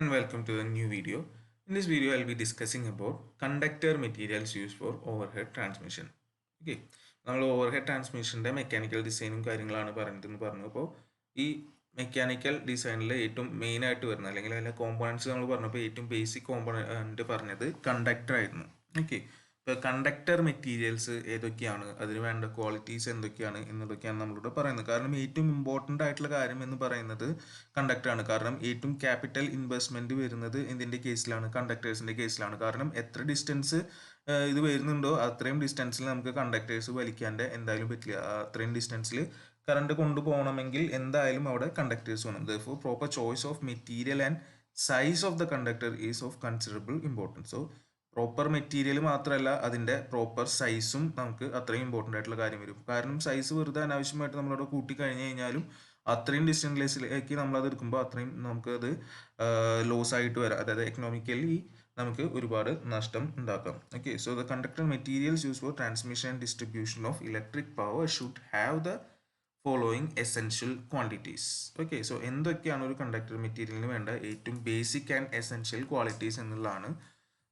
And welcome to a new video. In this video, I'll be discussing about conductor materials used for overhead transmission. Okay, നമ്മൾ overhead ട്രാൻസ്മിഷൻ്റെ mechanical ഡിസൈനും കാര്യങ്ങളാണ് പറയുന്നതെന്ന് പറഞ്ഞു. അപ്പോൾ ഈ mechanical ഡിസൈനിൽ ഏറ്റവും മെയിൻ ആയിട്ട് വരുന്നത് അല്ലെങ്കിൽ അതിലെ കോമ്പോണൻസ് നമ്മൾ പറഞ്ഞപ്പോൾ ഏറ്റവും ബേസിക് കോമ്പോണൻറ്റ് പറഞ്ഞത് കണ്ടക്ടർ ആയിരുന്നു. ഓക്കെ, ഇപ്പോൾ കണ്ടക്ടർ മെറ്റീരിയൽസ് ഏതൊക്കെയാണ്, അതിന് വേണ്ട ക്വാളിറ്റീസ് എന്തൊക്കെയാണ് എന്നതൊക്കെയാണ് നമ്മളിവിടെ പറയുന്നത്. കാരണം ഏറ്റവും ഇമ്പോർട്ടൻ്റ് ആയിട്ടുള്ള കാര്യം എന്ന് പറയുന്നത് കണ്ടക്ടറാണ്. കാരണം ഏറ്റവും ക്യാപിറ്റൽ ഇൻവെസ്റ്റ്മെൻറ്റ് വരുന്നത് ഇതിൻ്റെ കേസിലാണ്, കണ്ടക്ടേഴ്സിൻ്റെ കേസിലാണ്. കാരണം എത്ര ഡിസ്റ്റൻസ് ഇത് വരുന്നുണ്ടോ അത്രയും ഡിസ്റ്റൻസിൽ നമുക്ക് കണ്ടക്ടേഴ്സ് വലിക്കാണ്ട് എന്തായാലും പറ്റില്ല. അത്രയും ഡിസ്റ്റൻസിൽ കറണ്ട് കൊണ്ടുപോകണമെങ്കിൽ എന്തായാലും അവിടെ കണ്ടക്ടേഴ്സ് വേണം. Therefore proper choice of material and size of the conductor is of considerable importance. So proper material മാത്രമല്ല അതിൻ്റെ പ്രോപ്പർ സൈസും നമുക്ക് അത്രയും ഇമ്പോർട്ടൻ്റ് ആയിട്ടുള്ള കാര്യം വരും. കാരണം സൈസ് വെറുതെ അനാവശ്യമായിട്ട് നമ്മളവിടെ കൂട്ടി കഴിഞ്ഞ് കഴിഞ്ഞാലും അത്രയും ഡിസ്റ്റൻസിലേക്ക് നമ്മളത് എടുക്കുമ്പോൾ അത്രയും നമുക്കത് ലോസ് ആയിട്ട് വരാം. അതായത് എക്കണോമിക്കലി നമുക്ക് ഒരുപാട് നഷ്ടം ഉണ്ടാക്കാം. Okay, so the conductor materials use for transmission and distribution of electric power should have the following essential quantities. Okay, so എന്തൊക്കെയാണ് ഒരു കണ്ടക്ടർ മെറ്റീരിയലിന് വേണ്ട ഏറ്റവും ബേസിക് ആൻഡ് എസെൻഷ്യൽ ക്വാളിറ്റീസ് എന്നുള്ളതാണ്.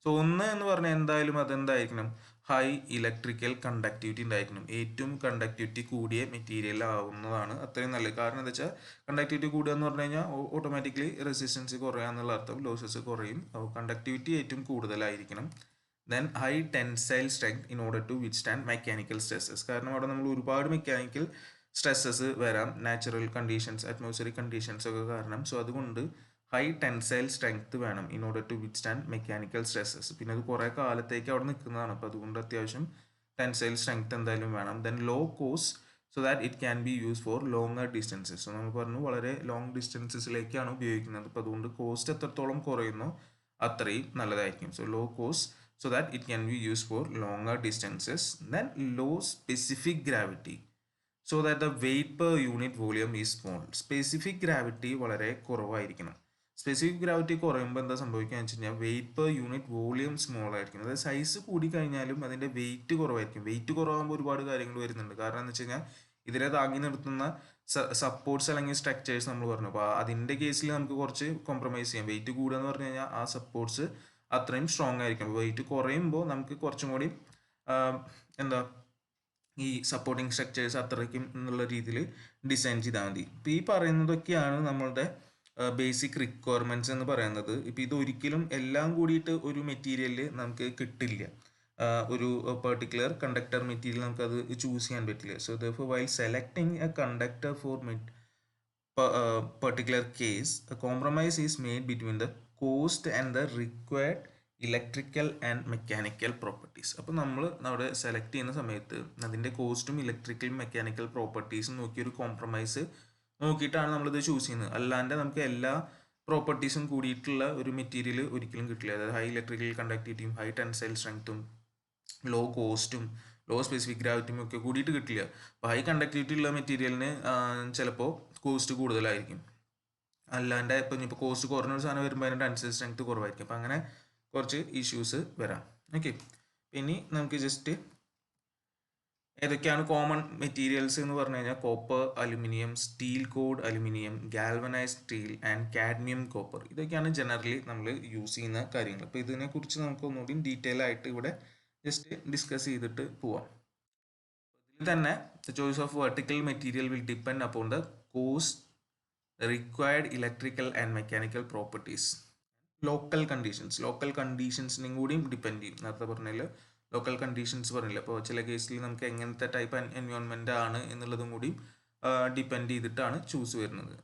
സോ ഒന്ന് എന്ന് പറഞ്ഞാൽ എന്തായാലും അതെന്തായിരിക്കണം, ഹൈ ഇലക്ട്രിക്കൽ കണ്ടക്ടിവിറ്റി ഉണ്ടായിരിക്കണം. ഏറ്റവും കണ്ടക്ടിവിറ്റി കൂടിയ മെറ്റീരിയൽ ആവുന്നതാണ് അത്രയും നല്ലത്. കാരണം എന്താ വെച്ചാൽ കണ്ടക്ടിവിറ്റി കൂടുക എന്ന് പറഞ്ഞു കഴിഞ്ഞാൽ ഓട്ടോമാറ്റിക്കലി റെസിസ്റ്റൻസ് കുറയുക എന്നുള്ള അർത്ഥം, ലോസസ് കുറയും. അപ്പോൾ കണ്ടക്ടിവിറ്റി ഏറ്റവും കൂടുതലായിരിക്കണം. Then high tensile strength in order to withstand mechanical stresses. കാരണം അവിടെ നമ്മൾ ഒരുപാട് മെക്കാനിക്കൽ സ്ട്രെസ്സസ് വരാം, നാച്ചുറൽ കണ്ടീഷൻസ്, അറ്റ്മോസ്ഫിയറിക് കണ്ടീഷൻസ് ഒക്കെ കാരണം. സോ അതുകൊണ്ട് ഹൈ ടെൻസൈൽ സ്ട്രെങ്ത് വേണം in order to withstand mechanical stresses. പിന്നെ അത് കുറേ കാലത്തേക്ക് അവിടെ നിൽക്കുന്നതാണ്, അപ്പോൾ അതുകൊണ്ട് അത്യാവശ്യം ടെൻസൈൽ സ്ട്രെങ്ത് എന്തായാലും വേണം. Then low cost so that it can be use for longer distances. So നമ്മൾ പറഞ്ഞു വളരെ ലോങ് ഡിസ്റ്റൻസസിലേക്കാണ് ഉപയോഗിക്കുന്നത്, അപ്പോൾ അതുകൊണ്ട് കോസ്റ്റ് എത്രത്തോളം കുറയുന്നോ അത്രയും നല്ലതായിരിക്കും. So low cost so that it can be use for longer distances. Then low specific gravity so that the weight per unit volume is small. Specific gravity വളരെ കുറവായിരിക്കണം. സ്പെസിഫിക് ഗ്രാവിറ്റി കുറയുമ്പോൾ എന്താ സംഭവിക്കുക വെച്ച് കഴിഞ്ഞാൽ weight per unit volume small ആയിരിക്കും. അതായത് size കൂടി കഴിഞ്ഞാലും അതിൻ്റെ വെയിറ്റ് കുറവായിരിക്കും. വെയിറ്റ് കുറവാകുമ്പോൾ ഒരുപാട് കാര്യങ്ങൾ വരുന്നുണ്ട്. കാരണം എന്ന് വെച്ച് കഴിഞ്ഞാൽ ഇതിനെ താങ്ങി നിർത്തുന്ന സപ്പോർട്ട്സ് അല്ലെങ്കിൽ സ്ട്രക്ചേഴ്സ് നമ്മൾ പറഞ്ഞു. അപ്പോൾ അതിൻ്റെ കേസിൽ നമുക്ക് കുറച്ച് കോംപ്രമൈസ് ചെയ്യാം. വെയിറ്റ് കൂടുക എന്ന് പറഞ്ഞു കഴിഞ്ഞാൽ ആ സപ്പോർട്ട്സ് അത്രയും സ്ട്രോങ് ആയിരിക്കും. വെയിറ്റ് കുറയുമ്പോൾ നമുക്ക് കുറച്ചും കൂടി എന്താ ഈ സപ്പോർട്ടിങ് സ്ട്രക്ചേഴ്സ് അത്രയ്ക്കും എന്നുള്ള രീതിയിൽ ഡിസൈൻ ചെയ്താൽ മതി. ഇപ്പോൾ ഈ പറയുന്നതൊക്കെയാണ് നമ്മളുടെ ബേസിക് റിക്വയർമെൻറ്റ്സ് എന്ന് പറയുന്നത്. ഇപ്പോൾ ഇതൊരിക്കലും എല്ലാം കൂടിയിട്ട് ഒരു മെറ്റീരിയലിൽ നമുക്ക് കിട്ടില്ല. ഒരു പെർട്ടിക്കുലർ കണ്ടക്ടർ മെറ്റീരിയൽ നമുക്കത് ചൂസ് ചെയ്യാൻ പറ്റില്ല. So therefore while selecting a conductor for particular case, a compromise is made between the cost and the required electrical and mechanical properties. അപ്പോൾ നമ്മൾ അവിടെ സെലക്ട് ചെയ്യുന്ന സമയത്ത് അതിൻ്റെ കോസ്റ്റും ഇലക്ട്രിക്കൽ മെക്കാനിക്കൽ പ്രോപ്പർട്ടീസും നോക്കിയൊരു കോംപ്രമൈസ് നോക്കിയിട്ടാണ് നമ്മളിത് ചൂസ് ചെയ്യുന്നത്. അല്ലാണ്ട് നമുക്ക് എല്ലാ പ്രോപ്പർട്ടീസും കൂടിയിട്ടുള്ള ഒരു മെറ്റീരിയൽ ഒരിക്കലും കിട്ടില്ല. അതായത് ഹൈ ഇലക്ട്രിക്കൽ കണ്ടക്ടിവിറ്റിയും ഹൈ ടെൻസൈൽ സ്ട്രെങ്ത്തും ലോ കോസ്റ്റും ലോ സ്പെസിഫിക് ഗ്രാവിറ്റിയും ഒക്കെ കൂടിയിട്ട് കിട്ടില്ല. അപ്പോൾ ഹൈ കണ്ടക്ടിവിറ്റി ഉള്ള മെറ്റീരിയലിന് ചിലപ്പോൾ കോസ്റ്റ് കൂടുതലായിരിക്കും. അല്ലാണ്ട് ഇപ്പോൾ കോസ്റ്റ് കുറഞ്ഞൊരു സാധനം വരുമ്പോൾ അതിൻ്റെ ടെൻസൈൽ സ്ട്രെങ്ത് കുറവായിരിക്കും. അപ്പോൾ അങ്ങനെ കുറച്ച് ഇഷ്യൂസ് വരാം. ഓക്കെ, ഇനി നമുക്ക് ജസ്റ്റ് ഏതൊക്കെയാണ് കോമൺ മെറ്റീരിയൽസ് എന്ന് പറഞ്ഞു കഴിഞ്ഞാൽ copper, aluminium, steel cored aluminium, galvanise steel and cadmium copper. ഇതൊക്കെയാണ് ജനറലി നമ്മൾ യൂസ് ചെയ്യുന്ന കാര്യങ്ങൾ. അപ്പോൾ ഇതിനെക്കുറിച്ച് നമുക്ക് ഒന്നുകൂടി ഡീറ്റെയിൽ ആയിട്ട് ഇവിടെ ജസ്റ്റ് ഡിസ്കസ് ചെയ്തിട്ട് പോവാം. ഇതിൽ തന്നെ the choice of vertical material will depend upon the cost, required electrical and mechanical properties, local കണ്ടീഷൻസിനും കൂടിയും ഡിപ്പെൻഡ് ചെയ്യും. നേരത്തെ പറഞ്ഞാൽ ലോക്കൽ കണ്ടീഷൻസ് പറഞ്ഞില്ല. അപ്പോൾ ചില കേസിൽ നമുക്ക് എങ്ങനത്തെ ടൈപ്പ് എൻവയോൺമെൻ്റ് ആണ് എന്നുള്ളതും കൂടി ഡിപ്പെൻഡ് ചെയ്തിട്ടാണ് ചൂസ് വരുന്നത്.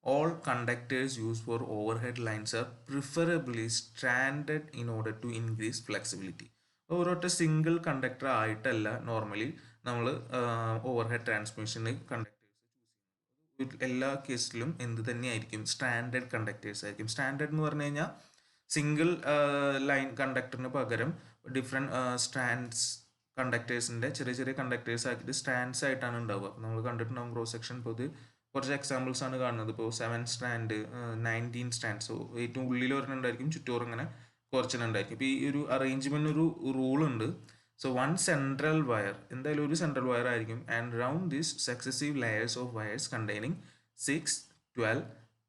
All conductors use for overhead lines are preferably standard in order to increase flexibility. ഓരോറ്റ സിംഗിൾ കണ്ടക്ടർ ആയിട്ടല്ല നോർമലി നമ്മൾ ഓവർ ഹെഡ് ട്രാൻസ്മിഷന് കണ്ടക്ടേഴ്സ് എല്ലാ കേസിലും എന്ത് തന്നെയായിരിക്കും, സ്റ്റാൻഡേർഡ് കണ്ടക്ടേഴ്സ് ആയിരിക്കും. സ്റ്റാൻഡേർഡ് എന്ന് പറഞ്ഞു കഴിഞ്ഞാൽ സിംഗിൾ ലൈൻ കണ്ടക്ടറിന് പകരം ഡിഫറെൻറ്റ് സ്റ്റാൻഡ്സ് കണ്ടക്ടേഴ്സിൻ്റെ ചെറിയ ചെറിയ കണ്ടക്ടേഴ്സ് ആക്കിയിട്ട് സ്റ്റാൻഡ്സ് ആയിട്ടാണ് ഉണ്ടാവുക. അപ്പോൾ നമ്മൾ കണ്ടിട്ടുണ്ടാകും ക്രോസ് സെക്ഷൻ. ഇപ്പോൾ ഇത് കുറച്ച് എക്സാമ്പിൾസ് ആണ് കാണുന്നത്. ഇപ്പോൾ 7 സ്റ്റാൻഡ്, 19 സ്റ്റാൻഡ്. സോ ഏറ്റവും ഉള്ളിൽ ഒരെണ്ണുണ്ടായിരിക്കും, ചുറ്റോറും ഇങ്ങനെ കുറച്ചെണ്ണുണ്ടായിരിക്കും. ഇപ്പോൾ ഈ ഒരു അറേഞ്ച്മെൻറ്റ് ഒരു റൂളുണ്ട്. സോ വൺ സെൻട്രൽ വയർ, എന്തായാലും ഒരു സെൻട്രൽ വയർ ആയിരിക്കും. And round this successive layers of wires containing 6, 12,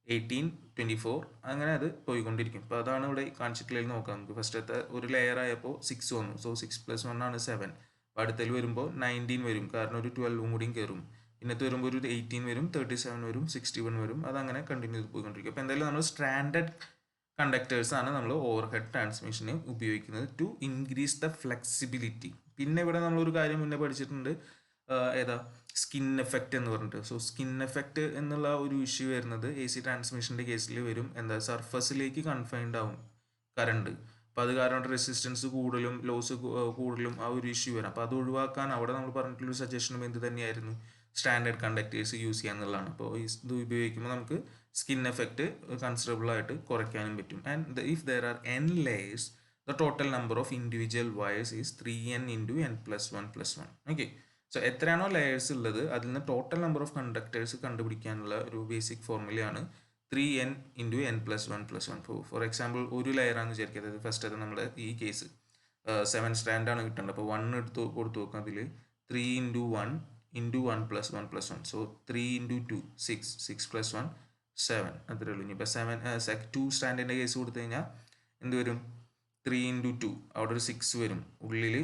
18, 24 അങ്ങനെ അത് പോയിക്കൊണ്ടിരിക്കും. അപ്പോൾ അതാണ് ഇവിടെ കാണിച്ചിട്ടുള്ളത്. നോക്കാം നമുക്ക്. ഫസ്റ്റത്തെ ഒരു ലെയർ ആയപ്പോൾ 6 വന്നു. സോ 6 + 1 ആണ് 7. അപ്പോൾ അടുത്തതിൽ വരുമ്പോൾ 19 വരും, കാരണം ഒരു 12 കൂടിയും കയറും. ഇന്നത്തെ വരുമ്പോൾ ഒരു 18 വരും, 37 വരും, 61 വരും. അതങ്ങനെ കണ്ടിന്യൂ ചെയ്ത് പോയിക്കൊണ്ടിരിക്കും. അപ്പോൾ എന്തായാലും നമ്മൾ സ്ട്രാൻഡഡ് കണ്ടക്ടേഴ്സ് ആണ് നമ്മൾ ഓവർ ഹെഡ് ട്രാൻസ്മിഷന് ഉപയോഗിക്കുന്നത് ടു ഇൻക്രീസ് ദ ഫ്ലെക്സിബിലിറ്റി. പിന്നെ ഇവിടെ നമ്മളൊരു കാര്യം മുന്നേ പഠിച്ചിട്ടുണ്ട്, ഏതാ, സ്കിൻ എഫക്റ്റ് എന്ന് പറഞ്ഞിട്ട്. സോ സ്കിൻ എഫക്റ്റ് എന്നുള്ള ഒരു ഇഷ്യൂ വരുന്നത് എ സി ട്രാൻസ്മിഷൻ്റെ കേസിൽ വരും. എന്താ, സർഫസിലേക്ക് കൺഫൈൻഡ് ആവും കറണ്ട്. അപ്പോൾ അത് കാരണം റെസിസ്റ്റൻസ് കൂടുതലും ലോസ് കൂടുതലും ആ ഒരു ഇഷ്യൂ വരാം. അപ്പോൾ അത് ഒഴിവാക്കാൻ അവിടെ നമ്മൾ പറഞ്ഞിട്ടുള്ളൊരു സജഷനും എന്ത് തന്നെയായിരുന്നു, സ്റ്റാൻഡേർഡ് കണ്ടക്ടേഴ്സ് യൂസ് ചെയ്യുക എന്നുള്ളതാണ്. അപ്പോൾ ഇത് ഉപയോഗിക്കുമ്പോൾ നമുക്ക് സ്കിൻ എഫക്റ്റ് കൺസിഡറബിൾ ആയിട്ട് കുറയ്ക്കാനും പറ്റും. And if there are n layers, the total number of individual wires is 3n into n plus 1 plus 1. Okay, so എത്രയാണോ ലെയേഴ്സ് ഉള്ളത് അതിൽ നിന്ന് ടോട്ടൽ നമ്പർ ഓഫ് കണ്ടക്ടേഴ്സ് കണ്ടുപിടിക്കാനുള്ള ഒരു ബേസിക് ഫോർമുലയാണ് 3n into n plus 1 plus 1. For example ഒരു ലെയറാണെന്ന് വിചാരിക്കുക. അതായത് ഫസ്റ്റ് അത് നമ്മുടെ ഈ കേസ് 7 സ്റ്റാൻഡാണ് കിട്ടേണ്ടത്. അപ്പോൾ 1 എടുത്ത് കൊടുത്തു നോക്കാം. അതിൽ 3 into 1 into 1 plus 1 plus 1. So 3 into 2 6, 6 plus 1 7. അത്രേ ഉള്ളൂ. ഇനിയിപ്പോൾ 2 സ്റ്റാൻഡിൻ്റെ കേസ് കൊടുത്തു കഴിഞ്ഞാൽ എന്ത് വരും, 3 into 2, അവിടെ ഒരു 6 വരും, ഉള്ളിൽ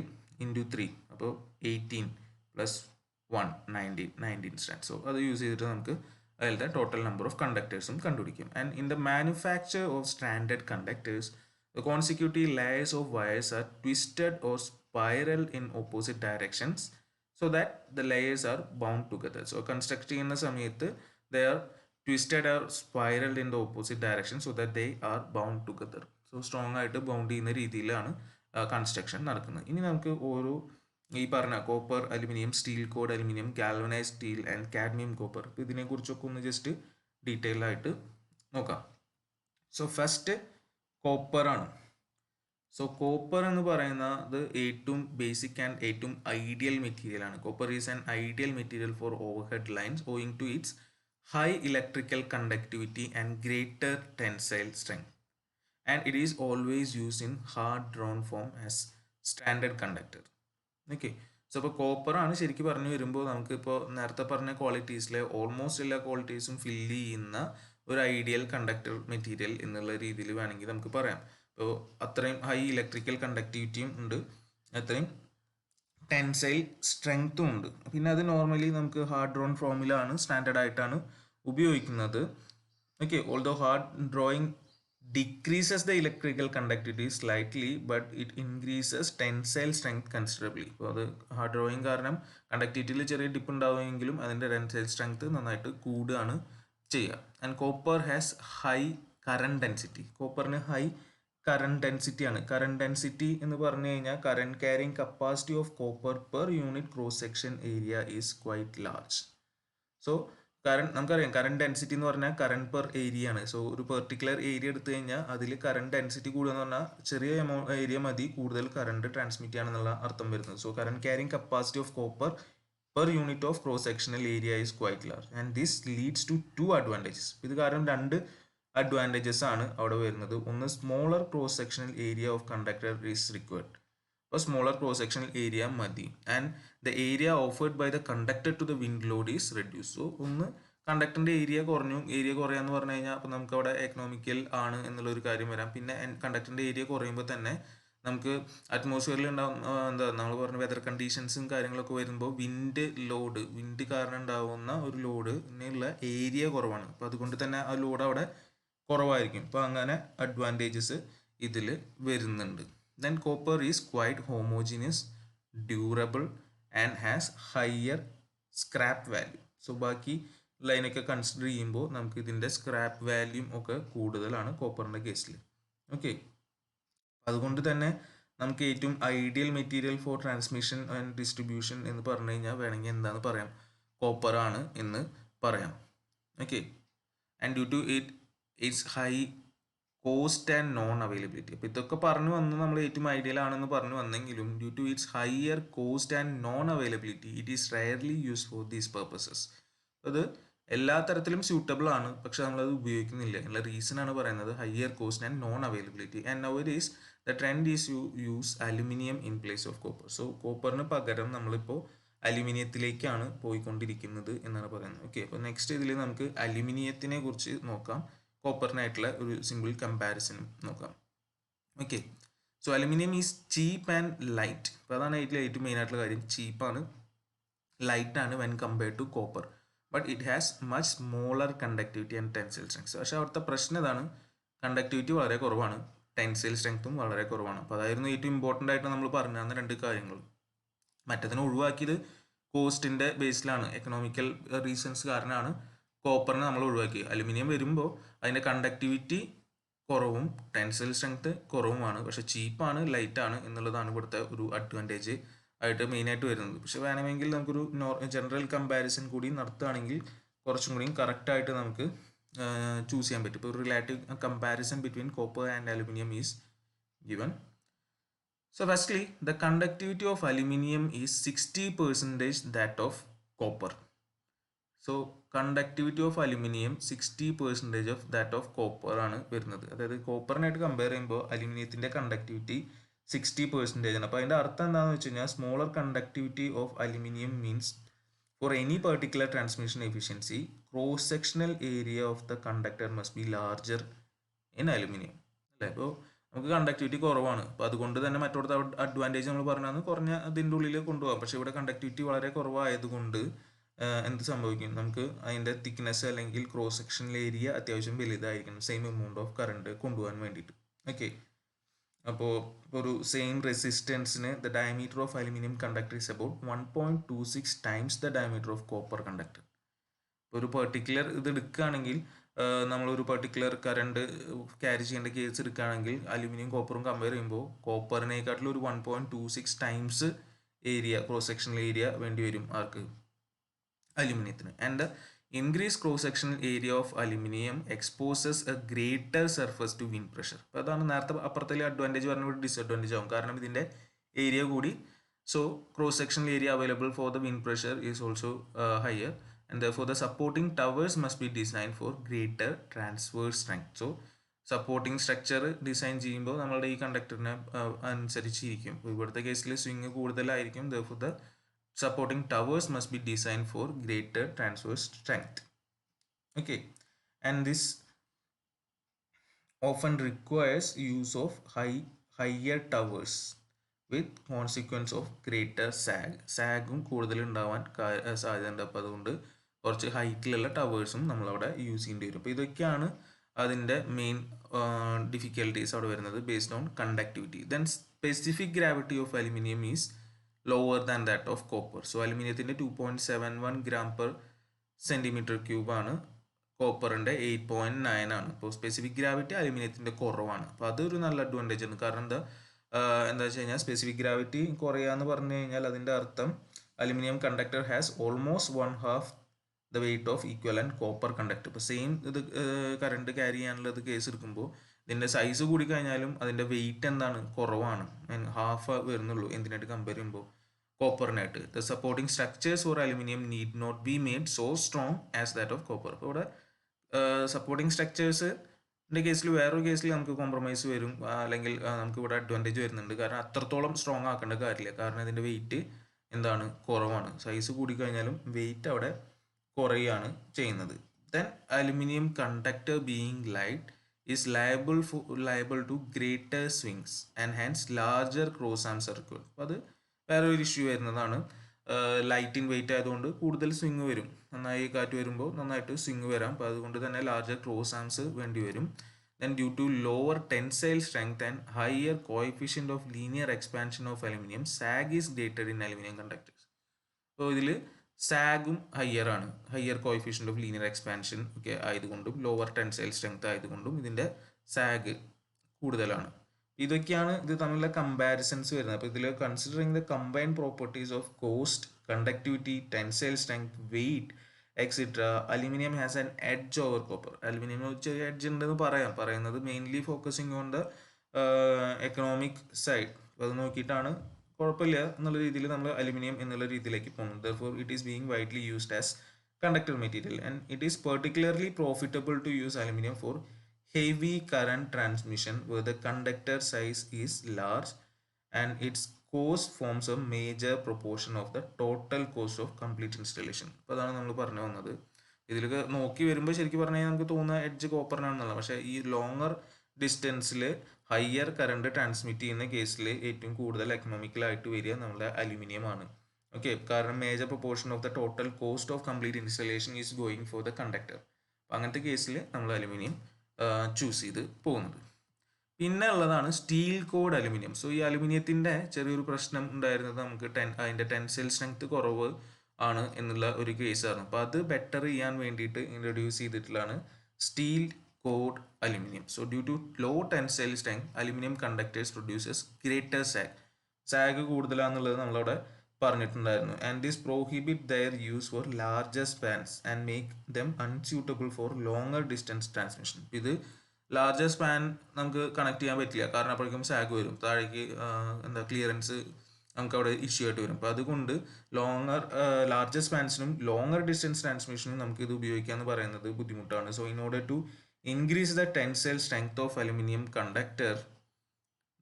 into 3, അപ്പോൾ 18 plus 1 19 സ്റ്റാൻഡ്. സോ അത് യൂസ് ചെയ്തിട്ട് നമുക്ക് അതിലത്തെ ടോട്ടൽ നമ്പർ ഓഫ് കണ്ടക്ടേഴ്സും കണ്ടുപിടിക്കും. And in the manufacture of standard conductors, the consecutive layers of wires are twisted or spiral in opposite directions so that the layers are bound together. So construct ചെയ്യുന്ന സമയത്ത് they are twisted or spiraled in the opposite direction so that they are bound together. So strong ആയിട്ട് bound ചെയ്യുന്ന രീതിയിലാണ് construction നടക്കുന്നത്. ഇനി നമുക്ക് ഓരോ ഈ പറഞ്ഞ copper, aluminium, steel cored aluminium, galvanise steel and cadmium copper, ഇതിനെക്കുറിച്ചൊക്കെ ഒന്ന് ജസ്റ്റ് ഡീറ്റെയിൽ ആയിട്ട് നോക്കാം. സോ ഫസ്റ്റ് കോപ്പറാണ്. സോ കോപ്പർ എന്ന് പറയുന്നത് ഏറ്റവും ബേസിക് ആൻഡ് ഏറ്റവും ഐഡിയൽ മെറ്റീരിയൽ ആണ്. Copper is an ideal material for overhead lines owing to its high electrical conductivity and greater tensile strength, and it is always used in hard drawn form as standard conductor. Okay, so അപ്പോൾ കോപ്പറാണ് ശരിക്കും പറഞ്ഞു വരുമ്പോൾ നമുക്കിപ്പോൾ നേരത്തെ പറഞ്ഞ ക്വാളിറ്റീസിലെ almost എല്ലാ ക്വാളിറ്റീസും fill ചെയ്യുന്ന ഒരു ഐഡിയൽ കണ്ടക്ടർ മെറ്റീരിയൽ എന്നുള്ള രീതിയിൽ വേണമെങ്കിൽ നമുക്ക് പറയാം. അപ്പോൾ അത്രയും ഹൈ ഇലക്ട്രിക്കൽ കണ്ടക്ടിവിറ്റിയും ഉണ്ട്, അത്രയും ടെൻസൈൽ സ്ട്രെങ്ത്തും ഉണ്ട്. പിന്നെ അത് നോർമലി നമുക്ക് ഹാർഡ് ഡ്രോൺ ഫോമിലാണ് സ്റ്റാൻഡേർഡ് ആയിട്ടാണ് ഉപയോഗിക്കുന്നത്. Okay, although hard drawing decreases the electrical conductivity slightly but it increases tensile strength considerably. അപ്പോൾ അത് ഹാർഡ് ഡ്രോയിങ് കാരണം കണ്ടക്ടിവിറ്റിയിൽ ചെറിയ ഡിപ്പ് ഉണ്ടാവുമെങ്കിലും അതിൻ്റെ ടെൻസൈൽ സ്ട്രെങ്ത് നന്നായിട്ട് കൂടുകയാണ് ചെയ്യുക. And copper has high current density. കോപ്പറിന് ഹൈ കറണ്ട് ഡെൻസിറ്റി ആണ്. കറണ്ട് ഡെൻസിറ്റി എന്ന് പറഞ്ഞു കഴിഞ്ഞാൽ current carrying capacity of copper per unit cross section area is quite large. So നമുക്കറിയാം കറണ്ട് ഡെൻസിറ്റി എന്ന് പറഞ്ഞാൽ കറണ്ട് പെർ ഏരിയ ആണ്. സോ ഒരു പെർട്ടിക്കുലർ ഏരിയ എടുത്തു കഴിഞ്ഞാൽ അതിൽ കറണ്ട് ഡെൻസിറ്റി കൂടുക എന്ന് പറഞ്ഞാൽ ചെറിയ ഏരിയ മതി കൂടുതൽ കറണ്ട് ട്രാൻസ്മിറ്റ് ചെയ്യാണെന്നുള്ള അർത്ഥം വരുന്നത്. So current carrying capacity of copper per unit of cross sectional area is quite large and this leads to 2 advantages. ഇത് കാരണം 2 അഡ്വാൻറ്റേജസ് ആണ് അവിടെ വരുന്നത്. ഒന്ന്, smaller cross sectional area of conductor is required. അപ്പോൾ സ്മോളർ ക്രോസ് സെക്ഷണൽ ഏരിയ മതി. And the area offered by the conductor to the wind load is reduce. So ഒന്ന് കണ്ടക്ടറിൻ്റെ ഏരിയ കുറഞ്ഞു. ഏരിയ കുറയാന്ന് പറഞ്ഞു കഴിഞ്ഞാൽ അപ്പോൾ നമുക്ക് അവിടെ എക്കണോമിക്കൽ ആണ് എന്നുള്ളൊരു കാര്യം വരാം. പിന്നെ കണ്ടക്ടറിൻ്റെ ഏരിയ കുറയുമ്പോൾ തന്നെ നമുക്ക് അറ്റ്മോസ്ഫിയറിൽ ഉണ്ടാകുന്ന നമ്മൾ പറഞ്ഞ വെതർ കണ്ടീഷൻസും കാര്യങ്ങളൊക്കെ വരുമ്പോൾ വിൻഡ് കാരണം ഉണ്ടാകുന്ന ഒരു ലോഡിനുള്ള ഏരിയ കുറവാണ്. അപ്പോൾ അതുകൊണ്ട് തന്നെ ആ ലോഡ് അവിടെ കുറവായിരിക്കും. അപ്പോൾ അങ്ങനെ അഡ്വാൻറ്റേജസ് ഇതിൽ വരുന്നുണ്ട്. Then copper is quite homogeneous, durable and has higher scrap value. So ബാക്കി ലൈനൊക്കെ കൺസിഡർ ചെയ്യുമ്പോൾ നമുക്ക് ഇതിൻ്റെ സ്ക്രാപ്പ് വാല്യൂം ഒക്കെ കൂടുതലാണ് കോപ്പറിൻ്റെ കേസിൽ. ഓക്കെ, അതുകൊണ്ട് തന്നെ നമുക്ക് ഏറ്റവും ideal material for transmission and distribution എന്ന് പറഞ്ഞു കഴിഞ്ഞാൽ വേണമെങ്കിൽ എന്താണെന്ന് പറയാം, കോപ്പറാണ് എന്ന് പറയാം. Okay, and due to its high cost and non availability. അപ്പോൾ ഇതൊക്കെ പറഞ്ഞു വന്ന് നമ്മൾ ഏറ്റവും ഐഡിയൽ ആണെന്ന് പറഞ്ഞു വന്നെങ്കിലും due to its higher cost and non availability it is rarely use for these purposes. അത് എല്ലാ തരത്തിലും സ്യൂട്ടബിൾ ആണ്, പക്ഷെ നമ്മളത് ഉപയോഗിക്കുന്നില്ല എന്നുള്ള റീസൺ ആണ് പറയുന്നത് higher cost and non availability. And nowadays the trend is use aluminium in place of copper. So കോപ്പറിന് പകരം നമ്മളിപ്പോൾ അലുമിനിയത്തിലേക്കാണ് പോയിക്കൊണ്ടിരിക്കുന്നത് എന്നാണ് പറയുന്നത്. ഓക്കെ, അപ്പോൾ നെക്സ്റ്റ് ഇതിൽ നമുക്ക് അലുമിനിയത്തിനെ കുറിച്ച് നോക്കാം. കോപ്പറിനായിട്ടുള്ള ഒരു സിമ്പിൾ കമ്പാരിസൺ നോക്കാം. Okay, so aluminium is cheap and light. അപ്പോൾ അതാണ് ഇതിൽ ഏറ്റവും മെയിൻ ആയിട്ടുള്ള കാര്യം, ചീപ്പാണ്, ലൈറ്റ് ആണ് when compared to copper. But it has much smaller conductivity and tensile strength. പക്ഷേ അവിടുത്തെ പ്രശ്നം ഇതാണ്, കണ്ടക്ടിവിറ്റി വളരെ കുറവാണ്, ടെൻസൈൽ സ്ട്രെങ്ത്തും വളരെ കുറവാണ്. അപ്പോൾ അതായിരുന്നു ഏറ്റവും ഇമ്പോർട്ടൻ്റ് ആയിട്ട് നമ്മൾ പറഞ്ഞു തന്ന രണ്ട് കാര്യങ്ങൾ. മറ്റതിനെ ഒഴിവാക്കിയത് കോസ്റ്റിൻ്റെ ബേസിലാണ്, എക്കണോമിക്കൽ റീസൺസ് കാരണമാണ് കോപ്പറിനെ നമ്മൾ ഒഴിവാക്കിയത്. അലുമിനിയം വരുമ്പോൾ അതിൻ്റെ കണ്ടക്ടിവിറ്റി കുറവും ടെൻസൈൽ സ്ട്രെങ്ത് കുറവുമാണ്, പക്ഷേ ചീപ്പാണ്, ലൈറ്റാണ് എന്നുള്ളതാണ് ഇവിടുത്തെ ഒരു അഡ്വാൻറ്റേജ് ആയിട്ട് മെയിനായിട്ട് വരുന്നത്. പക്ഷെ വേണമെങ്കിൽ നമുക്കൊരു ജനറൽ കമ്പാരിസൺ കൂടി നടത്തുകയാണെങ്കിൽ കുറച്ചും കൂടിയും കറക്റ്റായിട്ട് നമുക്ക് ചൂസ് ചെയ്യാൻ പറ്റും. ഇപ്പോൾ relative comparison between copper and aluminium is given. So firstly, the conductivity of aluminium is 60% that of copper. So conductivity of aluminium 60% of that of copper ആണ് വരുന്നത്. അതായത് കോപ്പറിനായിട്ട് കമ്പയർ ചെയ്യുമ്പോൾ അലുമിനിയത്തിൻ്റെ കണ്ടക്ടിവിറ്റി 60% ആണ്. അപ്പോൾ അതിൻ്റെ അർത്ഥം എന്താണെന്ന് വെച്ച് കഴിഞ്ഞാൽ smaller conductivity of aluminium means for any particular transmission efficiency cross sectional area of the conductor must be larger in aluminium. അല്ലേ, അപ്പോൾ നമുക്ക് കണ്ടക്ടിവിറ്റി കുറവാണ്, അപ്പോൾ അതുകൊണ്ട് തന്നെ മറ്റോടത്തെ അഡ്വാൻറ്റേജ് നമ്മൾ പറഞ്ഞാൽ കുറഞ്ഞ അതിൻ്റെ ഉള്ളിൽ കൊണ്ടുപോകാം. പക്ഷേ ഇവിടെ കണ്ടക്ടിവിറ്റി വളരെ കുറവായതുകൊണ്ട് എന്ത് സംഭവിക്കും, നമുക്ക് അതിൻ്റെ തിക്നെസ് അല്ലെങ്കിൽ ക്രോസ് സെക്ഷണൽ ഏരിയ അത്യാവശ്യം വലുതായിരിക്കണം സെയിം എമൗണ്ട് ഓഫ് കറണ്ട് കൊണ്ടുപോകാൻ വേണ്ടിയിട്ട്. ഓക്കെ, അപ്പോൾ ഒരു സെയിം റെസിസ്റ്റൻസിന് the diameter of aluminium conductor is about 1.26 times the diameter of copper conductor. ഒരു പെർട്ടിക്കുലർ ഇത് എടുക്കുകയാണെങ്കിൽ, നമ്മളൊരു പെർട്ടിക്കുലർ കറണ്ട് ക്യാരി ചെയ്യേണ്ട കേസ് എടുക്കുകയാണെങ്കിൽ അലുമിനിയം കോപ്പറും കമ്പയർ ചെയ്യുമ്പോൾ കോപ്പറിനേക്കാട്ടിലും ഒരു 1.26 times area, cross sectional area വേണ്ടി വരും ആർക്ക്, അലുമിനിയത്തിന്. And increase cross sectional area of aluminium exposes a greater surface to wind pressure. അപ്പോൾ അതാണ് നേരത്തെ അപ്പുറത്തെ അഡ്വാൻറ്റേജ് പറഞ്ഞ ഒരു ഡിസഡ്വാൻറ്റേജ് ആവും, കാരണം ഇതിൻ്റെ ഏരിയ കൂടി. So cross sectional area available for the wind pressure is also higher, and therefore the supporting towers must be designed for greater transverse strength. So supporting structure design ചെയ്യുമ്പോൾ നമ്മളുടെ ഈ കണ്ടക്ടറിനെ അനുസരിച്ചിരിക്കും. ഇവിടുത്തെ കേസിൽ സ്വിങ് കൂടുതലായിരിക്കും, therefore the supporting towers must be designed for greater transverse strength. Okay, and this often requires use of higher towers with consequence of greater sag. സാഗും കൂടുതൽ ഉണ്ടാവാൻ സാധ്യതയുണ്ട്. അപ്പോൾ അതുകൊണ്ട് കുറച്ച് ഹൈറ്റിലുള്ള ടവേഴ്സും നമ്മളവിടെ യൂസ് ചെയ്യേണ്ടി വരും. അപ്പോൾ ഇതൊക്കെയാണ് അതിൻ്റെ മെയിൻ ഡിഫിക്കൽട്ടീസ് അവിടെ വരുന്നത് based on conductivity. Then specific gravity of aluminium is lower than that of copper. So അലുമിനിയത്തിൻ്റെ 2.71 gram per cm³ ആണ്, കോപ്പറിൻ്റെ 8.9 ആണ്. അപ്പോൾ സ്പെസിഫിക് ഗ്രാവിറ്റി അലുമിനിയത്തിൻ്റെ കുറവാണ്. അപ്പോൾ അതൊരു നല്ല അഡ്വാൻറ്റേജ് ആണ്. കാരണം എന്താ വെച്ച് കഴിഞ്ഞാൽ സ്പെസിഫിക് ഗ്രാവിറ്റി കുറയാന്ന് പറഞ്ഞു കഴിഞ്ഞാൽ അതിൻ്റെ അർത്ഥം aluminium conductor has almost 1/2 the weight of equivalent copper conductor. ഇപ്പോൾ സെയിം ഇത് കറണ്ട് ക്യാരി ചെയ്യാനുള്ളത് കേസ് എടുക്കുമ്പോൾ ഇതിൻ്റെ സൈസ് കൂടി കഴിഞ്ഞാലും അതിൻ്റെ വെയിറ്റ് എന്താണ്, കുറവാണ്, ഹാഫ് വരുന്നുള്ളൂ എന്തിനായിട്ട് കമ്പയർ ചെയ്യുമ്പോൾ കോപ്പറിനായിട്ട്. The supporting structures for aluminium need not be made so strong as that of copper. അപ്പോൾ ഇവിടെ സപ്പോർട്ടിംഗ് സ്ട്രക്ചേഴ്സിൻ്റെ കേസിൽ വേറൊരു കേസിൽ നമുക്ക് കോംപ്രമൈസ് വരും, അല്ലെങ്കിൽ നമുക്ക് ഇവിടെ അഡ്വാൻറ്റേജ് വരുന്നുണ്ട്. കാരണം അത്രത്തോളം സ്ട്രോങ് ആക്കേണ്ട കാര്യമില്ല, കാരണം ഇതിൻ്റെ വെയിറ്റ് എന്താണ്, കുറവാണ്. സൈസ് കൂടിക്കഴിഞ്ഞാലും വെയിറ്റ് അവിടെ കുറയാണ് ചെയ്യുന്നത്. Then aluminium conductor being light is liable to greater swings and hence larger cross arm circle. അപ്പോൾ അത് വേറൊരു ഇഷ്യൂ വരുന്നതാണ്. ലൈറ്റ് ഇൻ വെയിറ്റ് ആയതുകൊണ്ട് കൂടുതൽ സ്വിങ് വരും, നന്നായി കാറ്റ് വരുമ്പോൾ നന്നായിട്ട് സ്വിങ് വരാം. അപ്പോൾ അതുകൊണ്ട് തന്നെ ലാർജർ ക്രോസ് ആംസ് വേണ്ടി വരും. Then due to lower tensile strength and higher coefficient of linear expansion of aluminum, sag is greater in aluminum conductors. അപ്പോൾ ഇതിൽ സാഗും ഹയറാണ്, higher coefficient of linear expansion ഒക്കെ ആയതുകൊണ്ടും ലോവർ ടെൻസൈൽ സ്ട്രെങ്ത് ആയതുകൊണ്ടും ഇതിൻ്റെ സാഗ് കൂടുതലാണ്. ഇതൊക്കെയാണ് ഇത് തമ്മിലുള്ള കമ്പാരിസൺസ് വരുന്നത്. അപ്പോൾ ഇതിൽ considering the combined properties of cost, conductivity, tensile strength, weight etcetera, aluminium has an edge over copper. Aluminium ചെറിയ എഡ്ജ് ഉണ്ടെന്ന് പറയുന്നത് mainly focusing on the economic side. അത് നോക്കിയിട്ടാണ് കുഴപ്പമില്ല എന്നുള്ള രീതിയിൽ നമ്മൾ അലുമിനിയം എന്നുള്ള രീതിയിലേക്ക് പോകുന്നത്. Therefore it is being widely used as conductor material and it is particularly profitable to use aluminum for heavy current transmission where the conductor size is large and its cost forms a major proportion of the total cost of complete installation. അപ്പോൾ അതാണ് നമ്മൾ പറഞ്ഞു വന്നത്. ഇതിലൊക്കെ നോക്കി വരുമ്പോൾ ശരിക്കും പറഞ്ഞാൽ നമുക്ക് തോന്നുന്ന എഡ്ജ് കോപ്പറിനാണെന്നുള്ള, പക്ഷേ ഈ ലോങ്ങർ ഡിസ്റ്റൻസിൽ ഹയർ കറണ്ട് ട്രാൻസ്മിറ്റ് ചെയ്യുന്ന കേസിൽ ഏറ്റവും കൂടുതൽ എക്കണോമിക്കലായിട്ട് വരിക നമ്മുടെ അലുമിനിയം ആണ്. ഓക്കെ, കാരണം major proportion of the total cost of complete installation is going for the conductor. അപ്പം അങ്ങനത്തെ കേസിൽ നമ്മൾ അലുമിനിയം ചൂസ് ചെയ്ത് പോകുന്നത്. പിന്നെ ഉള്ളതാണ് സ്റ്റീൽ കോഡ് അലുമിനിയം. സോ ഈ അലുമിനിയത്തിൻ്റെ ചെറിയൊരു പ്രശ്നം ഉണ്ടായിരുന്നത് നമുക്ക് അതിൻ്റെ ടെൻസൈൽ സ്ട്രെങ്ത് കുറവ് ആണ് എന്നുള്ള ഒരു കേസാണ്. അപ്പോൾ അത് ബെറ്റർ ചെയ്യാൻ വേണ്ടിയിട്ട് ഇൻട്രൊഡ്യൂസ് ചെയ്തിട്ടുള്ളതാണ് steel cored aluminium. So due to low tensile strength aluminium conductors produces greater sag കൂടുതലാണെന്നുള്ളത് നമ്മളവിടെ പറഞ്ഞിട്ടുണ്ടായിരുന്നു. And this prohibit their use for larger spans and make them unsuitable for longer distance transmission. ഇത് larger span നമുക്ക് connect ചെയ്യാൻ പറ്റില്ല, കാരണം അപ്പോഴേക്കും zag വരും, താഴേക്ക് എന്താ ക്ലിയറൻസ് നമുക്ക് അവിടെ ഇഷ്യൂ ആയിട്ട് വരും. അപ്പോൾ അതുകൊണ്ട് ലാർജർ സ്പാൻസിനും ലോങ്ങർ ഡിസ്റ്റൻസ് ട്രാൻസ്മിഷനും നമുക്ക് ഇത് ഉപയോഗിക്കാന്ന് പറയുന്നത് ബുദ്ധിമുട്ടാണ്. So in order to increase the tensile strength of aluminium conductor,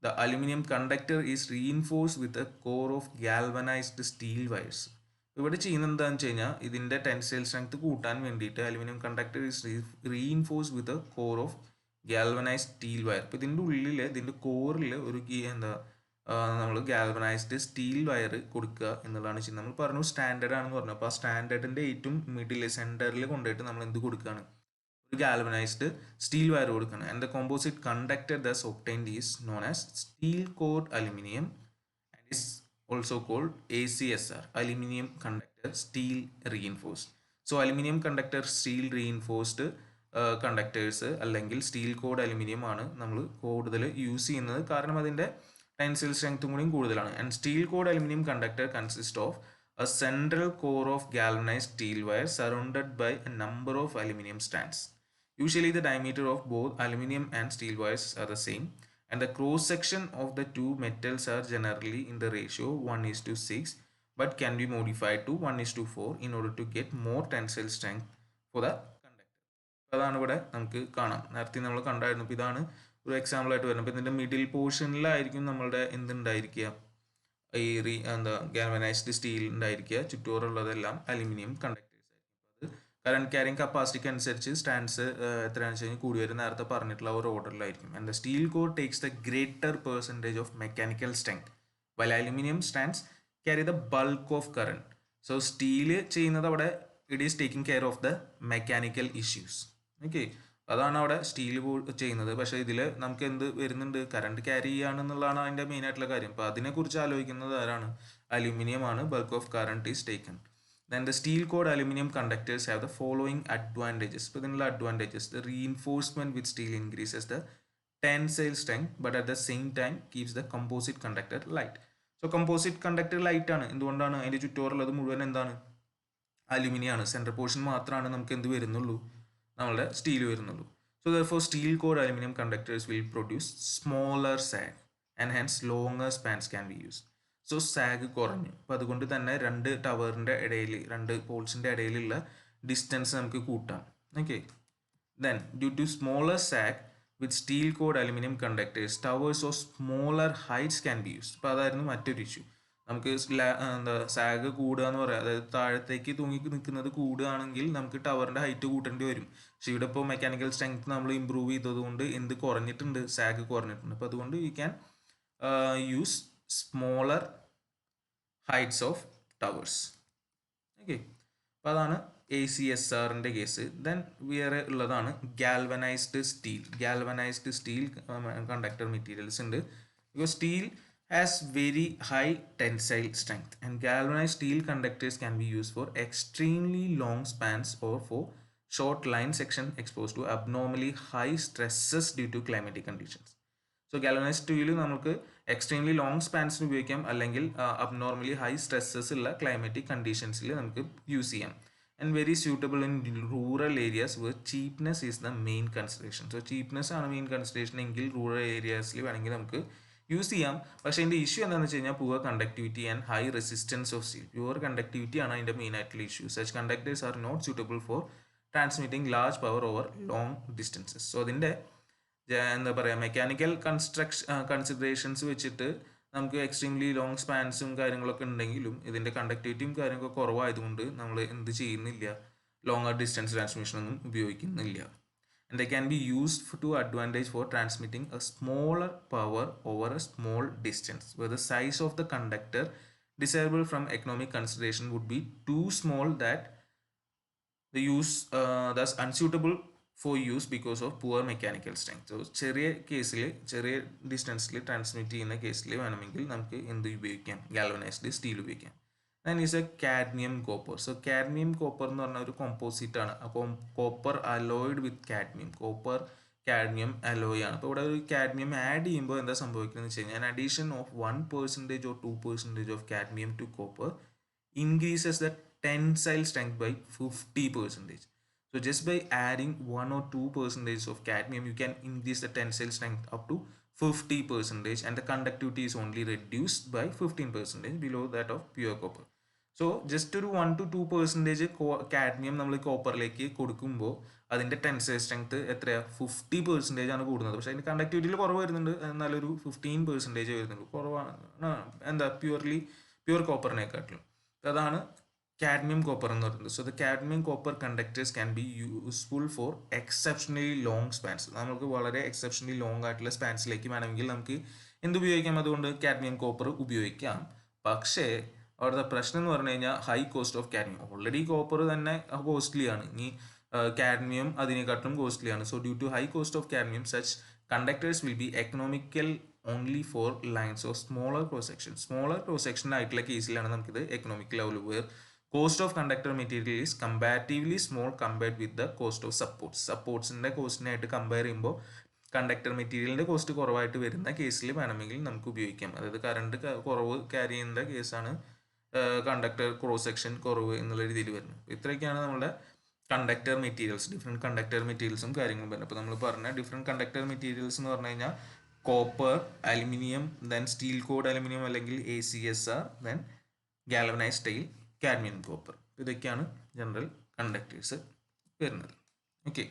the aluminum conductor is reinforced with a core of galvanized steel wires. ഇവിടെ ചെയ്യുന്നത് എന്താണെന്ന് വെച്ച് കഴിഞ്ഞാൽ ഇതിൻ്റെ ടെൻസൈൽ സ്ട്രെങ്ത് കൂട്ടാൻ വേണ്ടിയിട്ട് aluminium conductor is reinforce with a core of galvanised steel wire. ഇപ്പോൾ ഇതിൻ്റെ ഉള്ളിൽ ഇതിൻ്റെ കോറിൽ ഒരു നമ്മൾ ഗാൽവനൈസ്ഡ് സ്റ്റീൽ വയർ കൊടുക്കുക എന്നുള്ളതാണ് ചെയ്യുന്നത്. നമ്മൾ പറഞ്ഞു സ്റ്റാൻഡേർഡ് ആണെന്ന് പറഞ്ഞു. അപ്പോൾ ആ സ്റ്റാൻഡേർഡിൻ്റെ ഏറ്റവും മിഡിൽ സെൻറ്ററിൽ കൊണ്ടുപോയിട്ട് നമ്മൾ എന്ത് കൊടുക്കുകയാണ്, ഒരു ഗാൽവനൈസ്ഡ് സ്റ്റീൽ വയർ കൊടുക്കണം. And the composite conductor thus obtained is known as steel cored aluminium and is also called ACSR, aluminium conductor steel reinforced. So aluminium conductor steel reinforced conductors അല്ലെങ്കിൽ steel cored aluminium ആണ് നമ്മൾ കൂടുതൽ use ചെയ്യുന്നത്, കാരണം അതിൻ്റെ tensile സ്ട്രെങ്ത്തും കൂടിയും കൂടുതലാണ്. And steel cored aluminium conductor consist of a central core of galvanized steel wire surrounded by a number of aluminum strands. Usually the diameter of both aluminum and steel wires are the same, and the cross section of the two metals are generally in the ratio 1:6, but can be modified to 1:4 in order to get more tensile strength for the conductor. അതാണ് ഇവിടെ നമുക്ക് കാണാം. നേരത്തെ നമ്മൾ കണ്ടായിരുന്നു. ഇപ്പോൾ ഇതാണ് ഒരു എക്സാമ്പിൾ ആയിട്ട് വരുന്നത്. അപ്പോൾ ഇതിൻ്റെ മിഡിൽ പോർഷനിലായിരിക്കും നമ്മളുടെ എന്തുണ്ടായിരിക്കുക, ഈ ഗാൽവനൈസ്ഡ് സ്റ്റീൽ ഉണ്ടായിരിക്കുക, ചുറ്റോറുള്ളതെല്ലാം അലുമിനിയം കണ്ടക്ടേഴ്സ് ആയിരിക്കും. അത് കറണ്ട് ക്യാരിങ് കപ്പാസിറ്റിക്ക് അനുസരിച്ച് സ്റ്റാൻഡ്സ് എത്രയാണെന്ന് വെച്ച് കഴിഞ്ഞാൽ കൂടി വരും, നേരത്തെ പറഞ്ഞിട്ടുള്ള ഒരു ഓർഡറിലായിരിക്കും. And the steel core takes the greater percentage of mechanical strength while aluminium strands carry the bulk of current. So steel ചെയ്യുന്നത് അവിടെ it is taking care of the mechanical issues. Okay, അതാണ് അവിടെ സ്റ്റീൽ ചെയ്യുന്നത്. പക്ഷേ ഇതിൽ നമുക്ക് എന്ത് വരുന്നുണ്ട്, കറണ്ട് ക്യാരി ചെയ്യുകയാണെന്നുള്ളതാണ് അതിൻ്റെ മെയിൻ ആയിട്ടുള്ള കാര്യം. അപ്പോൾ അതിനെക്കുറിച്ച് ആലോചിക്കുന്നത് ആരാണ്, അലുമിനിയം ആണ്. Bulk of current is taken. Then the steel cored aluminium conductors have the following advantages. ഇപ്പോൾ ഇതിനുള്ള advantages: the reinforcement with steel increases the tensile strength but at the same time keeps the composite conductor light. So composite conductor light ആണ്. എന്തുകൊണ്ടാണ്? അതിൻ്റെ ചുറ്റോറുള്ളത് മുഴുവൻ എന്താണ്, aluminium ആണ്. Central portion മാത്രമാണ് നമുക്ക് എന്ത് വരുന്നുള്ളൂ, നമ്മളുടെ സ്റ്റീൽ വരുന്നുള്ളൂ. So therefore steel cored aluminium conductors will produce smaller zag and hence longer spans can be use. So zag കുറഞ്ഞു. അപ്പോൾ അതുകൊണ്ട് തന്നെ രണ്ട് ടവറിൻ്റെ ഇടയിൽ, രണ്ട് പോൾസിൻ്റെ ഇടയിലുള്ള ഡിസ്റ്റൻസ് നമുക്ക് കൂട്ടാം. Okay, then due to smaller sag with steel cored aluminium conductors towers of smaller heights can be used. അപ്പോൾ അതായിരുന്നു മറ്റൊരു ഇഷ്യൂ. നമുക്ക് സാഗ് കൂടുക എന്ന് പറയാം, അതായത് താഴത്തേക്ക് തൂങ്ങി നിൽക്കുന്നത് കൂടുകയാണെങ്കിൽ നമുക്ക് ടവറിൻ്റെ ഹൈറ്റ് കൂട്ടേണ്ടി വരും. പക്ഷേ ഇവിടെ ഇപ്പോൾ മെക്കാനിക്കൽ സ്ട്രെങ്ത് നമ്മൾ ഇമ്പ്രൂവ് ചെയ്തതുകൊണ്ട് എന്ത് കുറഞ്ഞിട്ടുണ്ട്, സാഗ് കുറഞ്ഞിട്ടുണ്ട്. അപ്പോൾ അതുകൊണ്ട് we can use smaller heights of towers. Okay, അപ്പോൾ അതാണ് ACSRൻ്റെ കേസ്. ദെൻ വേറെ ഉള്ളതാണ് galvanised steel. Galvanised steel conductor materials ഉണ്ട്. Because steel has very high tensile strength and galvanized steel conductors can be used for extremely long spans or for short line section exposed to abnormally high stresses due to climatic conditions. So galvanized steel നമുക്ക് extremely long സ്പാൻസിന് ഉപയോഗിക്കാം, അല്ലെങ്കിൽ abnormally high stresses ഉള്ള climatic കണ്ടീഷൻസിൽ നമുക്ക് use ചെയ്യാം. And very suitable in rural areas where cheapness is the main consideration. So cheapness ആണ് main consideration എങ്കിൽ റൂറൽ ഏരിയാസിൽ വേണമെങ്കിൽ നമുക്ക് യൂസ് ചെയ്യാം. പക്ഷേ അതിൻ്റെ ഇഷ്യൂ എന്താണെന്ന് വെച്ച് കഴിഞ്ഞാൽ poor conductivity and high resistance of steel. Poor conductivity ആണ് അതിൻ്റെ മെയിൻ ആയിട്ടുള്ള issue. Such conductors are not suitable for transmitting large power over long distances. So അതിൻ്റെ എന്താ പറയുക, മെക്കാനിക്കൽ കൺസിഡറേഷൻസ് വെച്ചിട്ട് നമുക്ക് എക്സ്ട്രീംലി ലോങ് സ്പാൻസും കാര്യങ്ങളൊക്കെ ഉണ്ടെങ്കിലും ഇതിൻ്റെ കണ്ടക്ടിവിറ്റിയും കാര്യങ്ങളൊക്കെ കുറവായതുകൊണ്ട് നമ്മൾ എന്ത് ചെയ്യുന്നില്ല, ലോങ്ങർ ഡിസ്റ്റൻസ് ട്രാൻസ്മിഷൻ ഒന്നും ഉപയോഗിക്കുന്നില്ല. And they can be used to advantage for transmitting a smaller power over a small distance, where the size of the conductor desirable from economic consideration would be too small that the use thus unsuitable for use because of poor mechanical strength. So ചെറിയ കേസിൽ ചെറിയ ഡിസ്റ്റൻസിൽ transmit ചെയ്യുന്ന കേസിൽ വേണമെങ്കിൽ നമുക്ക് എന്ത് ഉപയോഗിക്കാം, galvanised steel ഉപയോഗിക്കാം. Then is A cadmium copper. So cadmium copper എന്ന് പറഞ്ഞ ഒരു കോമ്പോസിറ്റ് ആണ്. അപ്പോൾ കോപ്പർ അലോയിഡ് വിത്ത് കാഡ്മിയം, കോപ്പർ കാഡ്മിയം അലോയ് ആണ്. അപ്പോൾ ഇവിടെ ഒരു കാഡ്മിയം ആഡ് ചെയ്യുമ്പോൾ എന്താ സംഭവിക്കുന്നത് വെച്ച് കഴിഞ്ഞാൽ addition of 1% or 2% of cadmium to copper increases the tensile strength by 50%. So just by adding 1 or 2% of cadmium, you can increase the tensile strength up to 50%, and the conductivity is only reduced by 15% below that of pure copper. So just ഒരു 1-2% cadmium നമ്മൾ കോപ്പറിലേക്ക് കൊടുക്കുമ്പോൾ അതിൻ്റെ tensile strength എത്രയാണ്, 50% ആണ് കൂടുന്നത്. പക്ഷേ അതിൻ്റെ കണ്ടക്ടിവിറ്റിയിൽ കുറവ് വരുന്നുണ്ട്, എന്നാലൊരു 15% വരുന്നുണ്ട്, കുറവാണ് എന്താ പ്യുവർ കോപ്പറിനെക്കാട്ടിലും. അതാണ് കാഡ്മിയം കോപ്പർ എന്ന് പറയുന്നത്. So the cadmium copper conductors can be useful for exceptionally long spans. നമുക്ക് വളരെ എക്സെപ്ഷണലി ലോങ് ആയിട്ടുള്ള സ്പാൻസിലേക്ക് വേണമെങ്കിൽ നമുക്ക് എന്തുപയോഗിക്കാം, അതുകൊണ്ട് കാഡ്മിയം കോപ്പർ ഉപയോഗിക്കാം. പക്ഷേ അവിടുത്തെ പ്രശ്നം എന്ന് പറഞ്ഞു കഴിഞ്ഞാൽ high cost of cadmium. Already copper തന്നെ കോസ്റ്റ്ലി ആണ്, ഇനി കാഡ്മിയം അതിനെക്കാട്ടും കോസ്റ്റ്ലി ആണ്. So due to high cost of cadmium such conductors will be economical only for lines of smaller cross section ആയിട്ടുള്ള കേസിലാണ് നമുക്കിത് എക്കണോമിക്കൽ ആവുള്ളൂ. Where cost of conductor material is comparatively small compared with the cost of സപ്പോർട്ട്സിൻ്റെ കോസ്റ്റിനായിട്ട് compare ചെയ്യുമ്പോൾ conductor മെറ്റീരിയലിൻ്റെ cost കുറവായിട്ട് വരുന്ന കേസിൽ വേണമെങ്കിൽ നമുക്ക് ഉപയോഗിക്കാം. അതായത് കറണ്ട് കുറവ് ക്യാരി ചെയ്യുന്ന കേസാണ് കണ്ടക്ടർ ക്രോസ് സെക്ഷൻ കുറവ് എന്നുള്ള രീതിയിൽ വരുന്നത്. ഇത്രയൊക്കെയാണ് നമ്മുടെ കണ്ടക്ടർ മെറ്റീരിയൽസ്, ഡിഫറെൻറ്റ് കണ്ടക്ടർ മെറ്റീരിയൽസും കാര്യങ്ങളും വരുന്നത്. അപ്പോൾ നമ്മൾ പറഞ്ഞ ഡിഫറെൻറ്റ് കണ്ടക്ടർ മെറ്റീരിയൽസ് എന്ന് പറഞ്ഞു കഴിഞ്ഞാൽ copper, aluminium, then steel cored aluminium അല്ലെങ്കിൽ ACSR, then galvanised steel, cadmium copper. ഇതൊക്കെയാണ് ജനറൽ കണ്ടക്ടേഴ്സ് വരുന്നത്. ഓക്കെ.